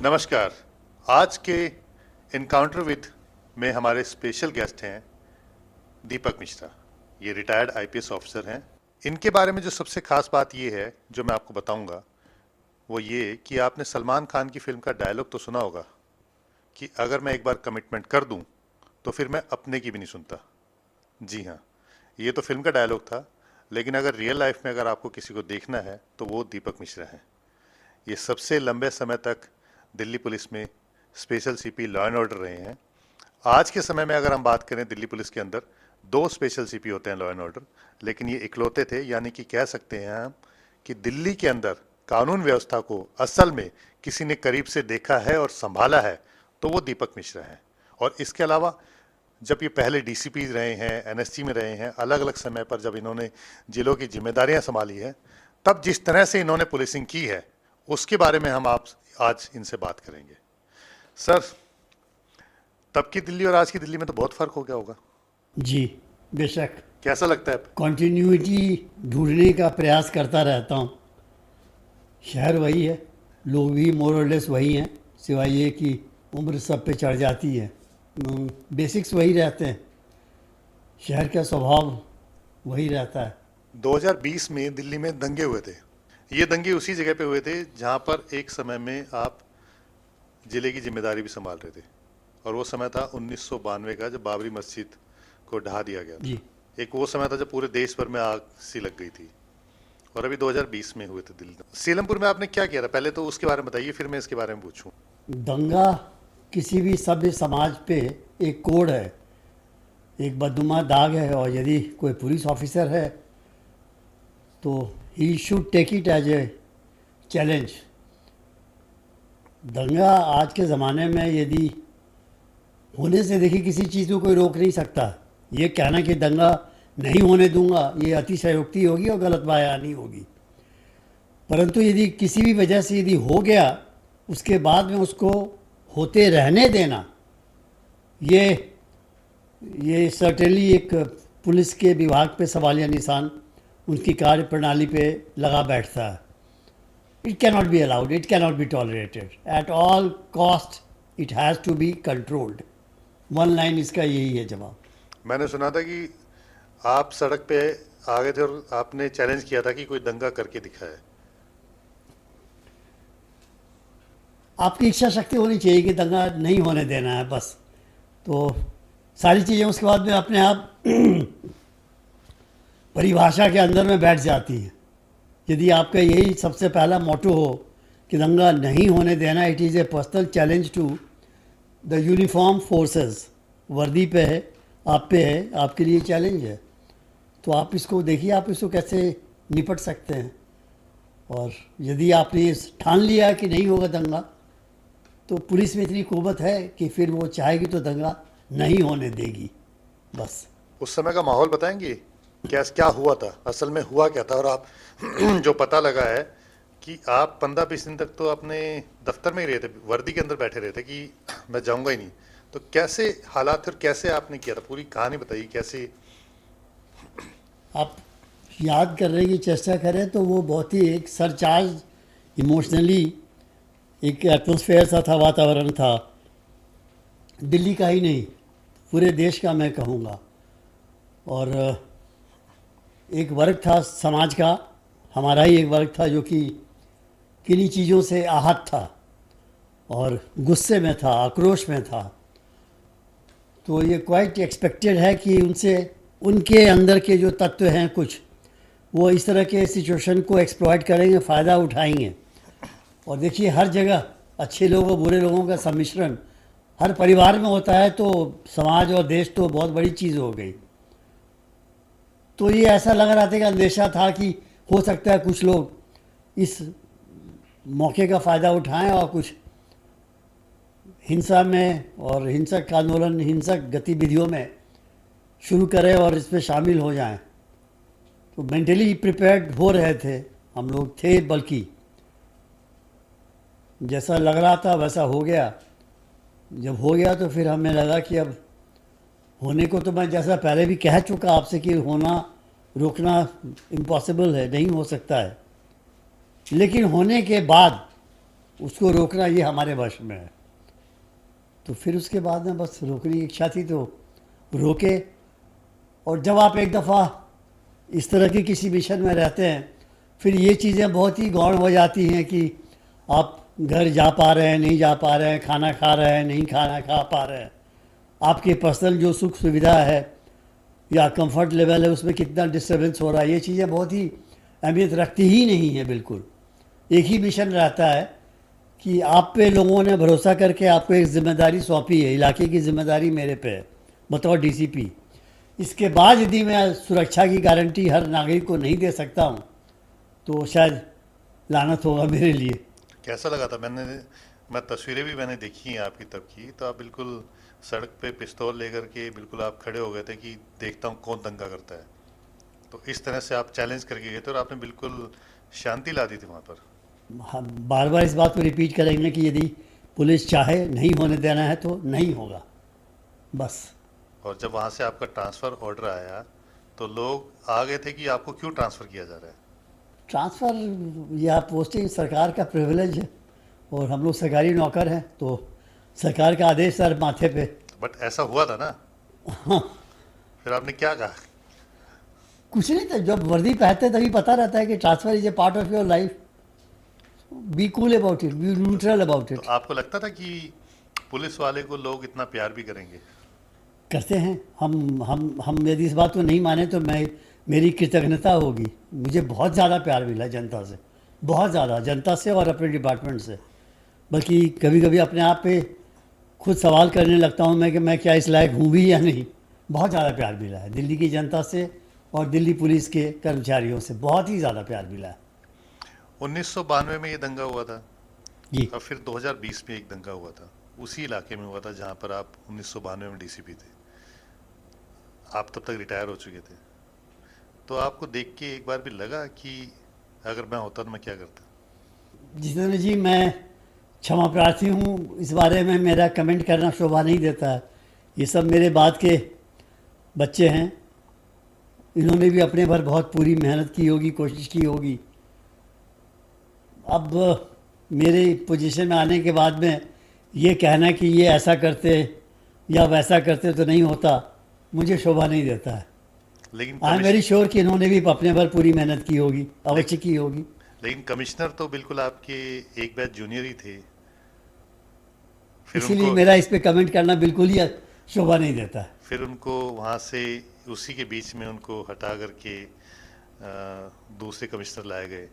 नमस्कार। आज के इनकाउंटर विद में हमारे स्पेशल गेस्ट हैं दीपक मिश्रा। ये रिटायर्ड आईपीएस ऑफिसर हैं। इनके बारे में जो सबसे खास बात ये है जो मैं आपको बताऊंगा वो ये कि आपने सलमान खान की फिल्म का डायलॉग तो सुना होगा कि अगर मैं एक बार कमिटमेंट कर दूं तो फिर मैं अपने की भी नहीं सुनता। जी हाँ, ये तो फिल्म का डायलॉग था, लेकिन अगर रियल लाइफ में अगर आपको किसी को देखना है तो वो दीपक मिश्रा हैं। ये सबसे लंबे समय तक दिल्ली पुलिस में special CP law and order रहे हैं। आज के समय में अगर हम बात करें दिल्ली पुलिस के अंदर 2 स्पेशल सीपी होते हैं लॉ एंड ऑर्डर, लेकिन ये इकलौते थे, यानी कि कह सकते हैं हम कि दिल्ली के अंदर कानून व्यवस्था को असल में किसी ने करीब से देखा है और संभाला है तो वो दीपक मिश्रा हैं। और इसके अलावा जब ये पहले डीसीपी रहे हैं, एनएसजी में रहे हैं, अलग अलग समय पर जब इन्होंने जिलों की जिम्मेदारियां संभाली हैं, तब जिस तरह से इन्होंने पुलिसिंग की है उसके बारे में हम आप आज इनसे बात करेंगे। सर, तब की दिल्ली और आज की दिल्ली में तो बहुत फर्क हो गया होगा। जी बेशक। कैसा लगता है? कंटिन्यूटी ढूंढने का प्रयास करता रहता हूँ। शहर वही है, लोग भी मोर और लेस वही हैं, सिवाय ये कि उम्र सब पे चढ़ जाती है। बेसिक्स वही रहते हैं, शहर का स्वभाव वही रहता है। 2020 में दिल्ली में दंगे हुए थे। ये दंगे उसी जगह पे हुए थे जहाँ पर एक समय में आप जिले की जिम्मेदारी भी संभाल रहे थे, और वो समय था 1992 का, जब बाबरी मस्जिद को ढहा दिया गया था। जी। एक वो समय था जब पूरे देश भर में आग सी लग गई थी, और अभी 2020 में हुए थे दिल्ली। सीलमपुर में आपने क्या किया था? पहले तो उसके बारे में बताइए, फिर मैं इसके बारे में पूछूं। दंगा किसी भी सभ्य समाज पे एक कोड है, एक बदनुमा दाग है, और यदि कोई पुलिस ऑफिसर है तो he should take it as a challenge. दंगा आज के ज़माने में यदि होने से देखिए किसी चीज़ को कोई रोक नहीं सकता। ये कहना कि दंगा नहीं होने दूंगा ये अतिशयोक्ति होगी और गलत बयानी होगी। परंतु यदि किसी भी वजह से यदि हो गया, उसके बाद में उसको होते रहने देना, ये सर्टेनली एक पुलिस के विभाग पे सवालिया निशान उनकी कार्य प्रणाली पे लगा बैठता है। It can not be allowed, it can not be tolerated at all cost, it has to be controlled. One line इसका यही है जवाब। मैंने सुना था कि आप सड़क पे आ गए थे और आपने चैलेंज किया था कि कोई दंगा करके दिखाए। आपकी इच्छा शक्ति होनी चाहिए कि दंगा नहीं होने देना है, बस। तो सारी चीज़ें उसके बाद में अपने आप परिभाषा के अंदर में बैठ जाती हैं। यदि आपका यही सबसे पहला मोटो हो कि दंगा नहीं होने देना, it is a personal challenge to the uniform forces, वर्दी पे है, आप पे है, आपके लिए चैलेंज है, तो आप इसको देखिए, आप इसको कैसे निपट सकते हैं। और यदि आपने ये ठान लिया कि नहीं होगा दंगा, तो पुलिस में इतनी कुव्वत है कि फिर वो चाहेगी तो दंगा नहीं होने देगी, बस। उस समय का माहौल बताएंगे, क्या क्या हुआ था, असल में हुआ क्या था? और आप जो पता लगा है कि आप 15-20 दिन तक तो अपने दफ्तर में ही रहे थे, वर्दी के अंदर बैठे रहे थे कि मैं जाऊंगा ही नहीं, तो कैसे हालात थे और कैसे आपने किया था? पूरी कहानी बताइए कैसे। आप याद करने की चेष्टा करें तो वो बहुत ही एक सरचार्ज इमोशनली एक एटमॉस्फेयर सा था, वातावरण था, दिल्ली का ही नहीं पूरे देश का मैं कहूँगा। और एक वर्ग था समाज का, हमारा ही एक वर्ग था जो कि किन्हीं चीज़ों से आहत था और गुस्से में था, आक्रोश में था। तो ये क्वाइट एक्सपेक्टेड है कि उनसे उनके अंदर के जो तत्व हैं कुछ, वो इस तरह के सिचुएशन को एक्सप्लॉइट करेंगे, फ़ायदा उठाएंगे। और देखिए हर जगह अच्छे लोगों बुरे लोगों का सम्मिश्रण हर परिवार में होता है, तो समाज और देश तो बहुत बड़ी चीज़ हो गई। तो ये ऐसा लग रहा था कि अंदेशा था कि हो सकता है कुछ लोग इस मौके का फ़ायदा उठाएं और कुछ हिंसा में और हिंसक आंदोलन, हिंसक गतिविधियों में शुरू करें और इसमें शामिल हो जाएं। तो मेंटली प्रिपेयर्ड हो रहे थे हम लोग, थे, बल्कि जैसा लग रहा था वैसा हो गया। जब हो गया तो फिर हमें लगा कि अब होने को तो मैं जैसा पहले भी कह चुका आपसे कि होना रोकना इम्पॉसिबल है, नहीं हो सकता है, लेकिन होने के बाद उसको रोकना ये हमारे वश में है। तो फिर उसके बाद में बस रोकने की इच्छा थी तो रोके। और जब आप एक दफ़ा इस तरह की किसी मिशन में रहते हैं फिर ये चीज़ें बहुत ही गौण हो जाती हैं कि आप घर जा पा रहे हैं, नहीं जा पा रहे हैं, खाना खा रहे हैं, नहीं खाना खा पा रहे हैं, आपके पर्सनल जो सुख सुविधा है या कंफर्ट लेवल है उसमें कितना डिस्टर्बेंस हो रहा है, ये चीज़ें बहुत ही अहमियत रखती ही नहीं है बिल्कुल। एक ही मिशन रहता है कि आप पे लोगों ने भरोसा करके आपको एक ज़िम्मेदारी सौंपी है, इलाके की ज़िम्मेदारी मेरे पे है बतौर डीसीपी। इसके बाद यदि मैं सुरक्षा की गारंटी हर नागरिक को नहीं दे सकता हूँ तो शायद लानत होगा मेरे लिए। कैसा लगा था? मैं तस्वीरें भी मैंने देखी हैं आपकी तब की, तो आप बिल्कुल सड़क पे पिस्तौल लेकर के बिल्कुल आप खड़े हो गए थे कि देखता हूँ कौन दंगा करता है। तो इस तरह से आप चैलेंज करके गए थे और आपने बिल्कुल शांति ला दी थी वहाँ पर। हम बार बार इस बात को रिपीट करेंगे कि यदि पुलिस चाहे नहीं होने देना है तो नहीं होगा बस। और जब वहाँ से आपका ट्रांसफ़र ऑर्डर आया तो लोग आ गए थे कि आपको क्यों ट्रांसफ़र किया जा रहा है? ट्रांसफ़र या पोस्टिंग सरकार का प्रिविलेज है और हम लोग सरकारी नौकर हैं तो सरकार का आदेश सर माथे पे। बट ऐसा हुआ था ना, हाँ, फिर आपने क्या कहा? कुछ नहीं था, जब वर्दी पहनते तभी पता रहता है कि transfer is a part of your life. Be cool about it, B neutral about तो इट। आपको लगता था कि पुलिस वाले को लोग इतना प्यार भी करेंगे? करते हैं। हम यदि इस बात को नहीं माने तो मेरी कृतज्ञता होगी। मुझे बहुत ज़्यादा प्यार मिला जनता से, बहुत ज़्यादा, जनता से और अपने डिपार्टमेंट से। बल्कि कभी कभी अपने आप पे खुद सवाल करने लगता हूँ मैं कि मैं क्या इस लायक हूँ भी या नहीं। बहुत ज़्यादा प्यार मिला है दिल्ली की जनता से और दिल्ली पुलिस के कर्मचारियों से, बहुत ही ज़्यादा प्यार मिला है। 1992 में ये दंगा हुआ था जी, और फिर 2020 में एक दंगा हुआ था, उसी इलाके में हुआ था जहाँ पर आप 1992 में डीसीपी थे। आप तब तक रिटायर हो चुके थे, तो आपको देख के एक बार भी लगा कि अगर मैं होता तो मैं क्या करता? जितेंद्र जी, मैं क्षमा प्रार्थी हूँ, इस बारे में मेरा कमेंट करना शोभा नहीं देता है। ये सब मेरे बाद के बच्चे हैं, इन्होंने भी अपने भर बहुत पूरी मेहनत की होगी, कोशिश की होगी। अब मेरे पोजीशन में आने के बाद में ये कहना कि ये ऐसा करते या वैसा करते तो नहीं होता, मुझे शोभा नहीं देता है। लेकिन आई एम वेरी श्योर कि इन्होंने भी अपने भर पूरी मेहनत की होगी, अवश्य की होगी। लेकिन कमिश्नर तो बिल्कुल आपके एक बैच जूनियर ही थे। फिर इसीलिए उनको मेरा इस पे कमेंट करना बिल्कुल ही शोभा नहीं देता है। फिर उनको वहाँ से उसी के बीच में उनको हटा करके दूसरे कमिश्नर लाए गए।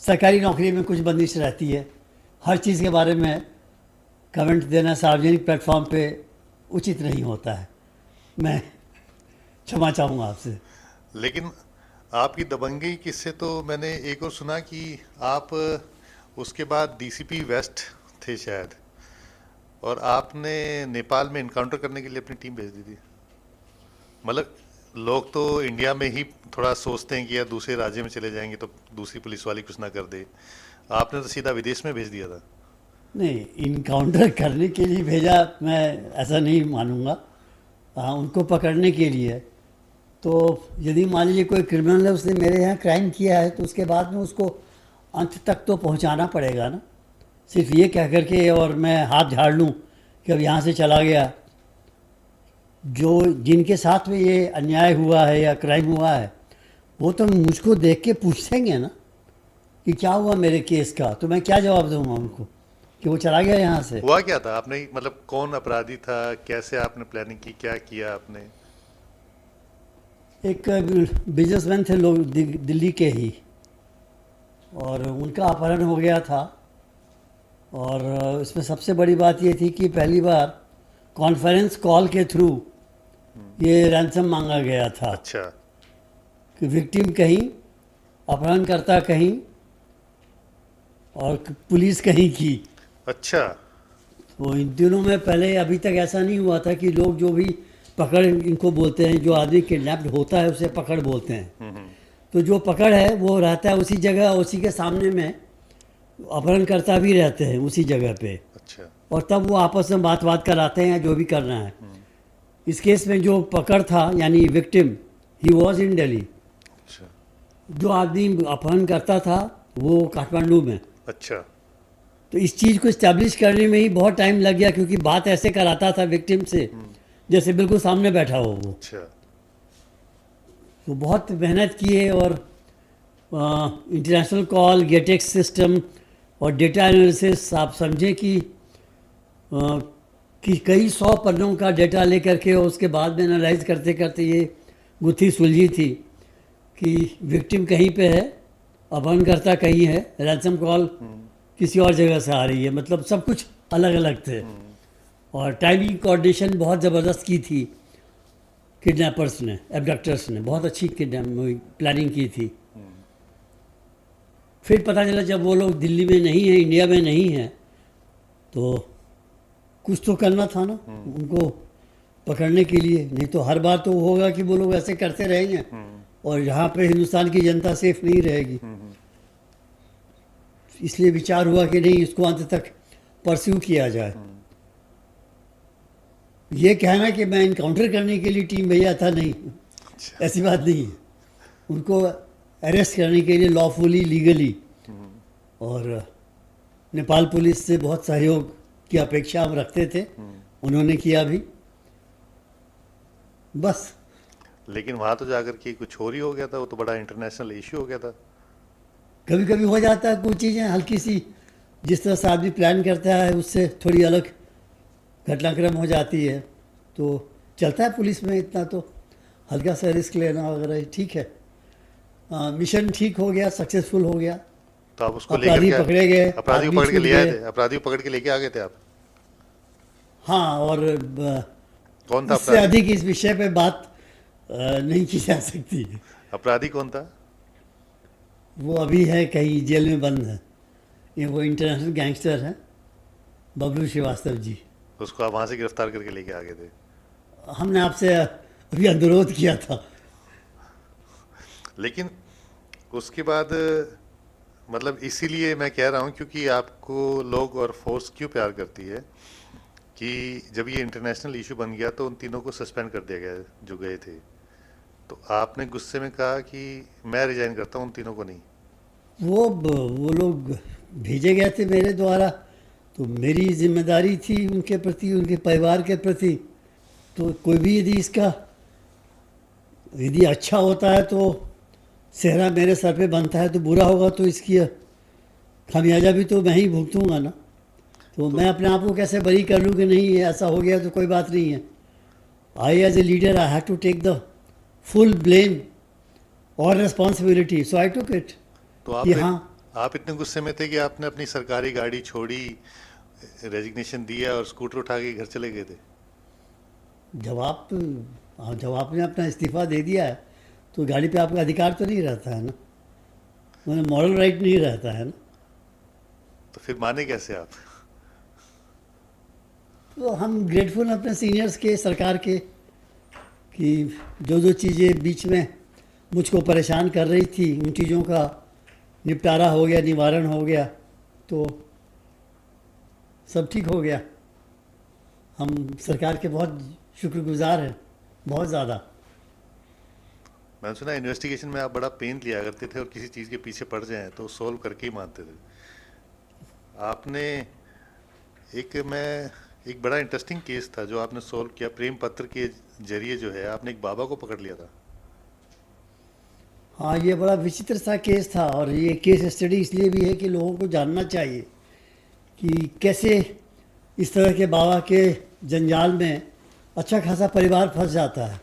सरकारी नौकरी में कुछ बंदिश रहती है, हर चीज़ के बारे में कमेंट देना सार्वजनिक प्लेटफॉर्म पे उचित नहीं होता है। मैं क्षमा चाहूँगा आपसे। लेकिन आपकी दबंगई किस्से तो मैंने एक और सुना कि आप उसके बाद डीसीपी वेस्ट थे शायद, और आपने नेपाल में इनकाउंटर करने के लिए अपनी टीम भेज दी थी। मतलब लोग तो इंडिया में ही थोड़ा सोचते हैं कि यार दूसरे राज्य में चले जाएंगे तो दूसरी पुलिस वाली कुछ ना कर दे, आपने तो सीधा विदेश में भेज दिया था। नहीं, इनकाउंटर करने के लिए भेजा मैं ऐसा नहीं मानूंगा। हाँ, उनको पकड़ने के लिए। तो यदि मान लीजिए कोई क्रिमिनल है, उसने मेरे यहाँ क्राइम किया है, तो उसके बाद में उसको अंत तक तो पहुँचाना पड़ेगा ना। सिर्फ ये कह करके और मैं हाथ झाड़ लूँ कि अब यहाँ से चला गया। जो जिनके साथ में ये अन्याय हुआ है या क्राइम हुआ है वो तो मुझको देख के पूछेंगे ना कि क्या हुआ मेरे केस का, तो मैं क्या जवाब दूंगा उनको कि वो चला गया यहाँ से। हुआ क्या था? आपने मतलब कौन अपराधी था, कैसे आपने प्लानिंग की, क्या किया आपने? एक बिजनेसमैन थे लोग दिल्ली के ही, और उनका अपहरण हो गया था। और इसमें सबसे बड़ी बात ये थी कि पहली बार कॉन्फ्रेंस कॉल के थ्रू ये रैंसम मांगा गया था अच्छा। कि विक्टिम कहीं, अपहरणकर्ता कहीं और पुलिस कहीं की। अच्छा। तो इन दिनों में पहले अभी तक ऐसा नहीं हुआ था कि लोग जो भी पकड़ इनको बोलते हैं, जो आदमी किडनैप्ड होता है उसे पकड़ बोलते हैं। तो जो पकड़ है वो रहता है उसी जगह, उसी के सामने में अपहरणकर्ता भी रहते हैं उसी जगह पे, अच्छा। और तब वो आपस में बात कराते हैं जो भी करना है। इस केस में जो पकड़ था यानी victim, he was in Delhi. अच्छा। जो आदमी अपहरण करता था वो काठमांडू में। अच्छा। तो इस चीज़ को इस्टेब्लिश करने में ही बहुत टाइम लग गया, क्योंकि बात ऐसे कराता था विक्टिम से जैसे बिल्कुल सामने बैठा हो वो। अच्छा। तो बहुत मेहनत किए, और इंटरनेशनल कॉल, गेटेक्स सिस्टम और डेटा एनालिसिस, आप समझें कि कई 100 पन्नों का डेटा लेकर के उसके बाद में एनालाइज करते करते ये गुत्थी सुलझी थी कि विक्टिम कहीं पे है, अपहरणकर्ता कहीं है, रैंसम कॉल किसी और जगह से आ रही है, मतलब सब कुछ अलग अलग थे। और टाइमिंग कोऑर्डिनेशन बहुत ज़बरदस्त की थी किडनैपर्स ने, एबडक्टर्स ने, बहुत अच्छी प्लानिंग की थी। फिर पता चला जब वो लोग दिल्ली में नहीं हैं, इंडिया में नहीं हैं, तो कुछ तो करना था ना उनको पकड़ने के लिए। नहीं तो हर बार तो होगा कि वो लोग ऐसे करते रहेंगे और यहाँ पे हिंदुस्तान की जनता सेफ नहीं रहेगी। इसलिए विचार हुआ कि नहीं, इसको अंत तक परस्यू किया जाए। ये कहना कि मैं इनकाउंटर करने के लिए टीम भेजा था, नहीं, ऐसी बात नहीं है। उनको अरेस्ट करने के लिए लॉफुली, लीगली, और नेपाल पुलिस से बहुत सहयोग की अपेक्षा हम रखते थे, उन्होंने किया भी, बस। लेकिन वहां तो जाकर के कुछ और ही हो गया था, वो तो बड़ा इंटरनेशनल इश्यू हो गया था। कभी कभी हो जाता है, कुछ चीज़ें हल्की सी जिस तरह से आदमी प्लान करता है उससे थोड़ी अलग घटनाक्रम हो जाती है, तो चलता है पुलिस में। इतना तो हल्का सा रिस्क लेना वगैरह ठीक है। मिशन ठीक हो गया, सक्सेसफुल हो गया, तो आप उसको अपराधी लेकर पकड़े गए, अपराधी को आदमी पकड़ के छूट ले आए गए। थे, अपराधी को पकड़ के लेके आ गए थे आप? हाँ, और कौन था इससे अपराधी? अधिक इस विषय पे बात नहीं की जा सकती। अपराधी कौन था? वो अभी है कहीं जेल में बंद है, ये वो इंटरनेशनल गैंगस्टर हैं, बबलू श्रीवास्तव जी। उसको आप वहां से गिरफ्तार करके लेके आ गए थे? हमने आपसे अभी अनुरोध किया था। लेकिन उसके बाद मतलब इसीलिए मैं कह रहा हूँ, क्योंकि आपको लोग और फोर्स क्यों प्यार करती है कि जब ये इंटरनेशनल इशू बन गया तो उन तीनों को सस्पेंड कर दिया गया जो गए थे। तो आपने गुस्से में कहा कि मैं रिजाइन करता हूँ, उन तीनों को नहीं। वो लोग भेजे गए थे मेरे द्वारा, तो मेरी जिम्मेदारी थी उनके प्रति, उनके परिवार के प्रति। तो कोई भी यदि अच्छा होता है तो सेहरा मेरे सर पे बनता है, तो बुरा होगा तो इसकी खामियाजा भी तो मैं ही भुगतूंगा ना। तो मैं अपने आप को कैसे बरी कर लूँ कि नहीं ऐसा हो गया तो कोई बात नहीं है। I as a leader I have to take the full blame और responsibility, so I took it. तो आप इतने गुस्से में थे कि आपने अपनी सरकारी गाड़ी छोड़ी, रेजिग्नेशन दिया और स्कूटर उठा के घर चले गए थे? जब आपने अपना इस्तीफा दे दिया है तो गाड़ी पे आपका अधिकार तो नहीं रहता है ना, मतलब मॉरल राइट नहीं रहता है ना। तो फिर माने कैसे आप? तो हम ग्रेटफुल अपने सीनियर्स के, सरकार के, कि जो चीज़ें बीच में मुझको परेशान कर रही थी उन चीज़ों का निपटारा हो गया, निवारण हो गया, तो सब ठीक हो गया। हम सरकार के बहुत शुक्रगुजार हैं, बहुत ज़्यादा। मैंने सुना इन्वेस्टिगेशन में आप बड़ा पेन लिया करते थे और किसी चीज़ के पीछे पड़ जाएं तो सोल्व करके ही मानते थे। आपने एक बड़ा इंटरेस्टिंग केस था जो आपने सोल्व किया, प्रेम पत्र के जरिए जो है आपने एक बाबा को पकड़ लिया था। हाँ, ये बड़ा विचित्र सा केस था, और ये केस स्टडी इसलिए भी है कि लोगों को जानना चाहिए कि कैसे इस तरह के बाबा के जंजाल में अच्छा खासा परिवार फंस जाता है।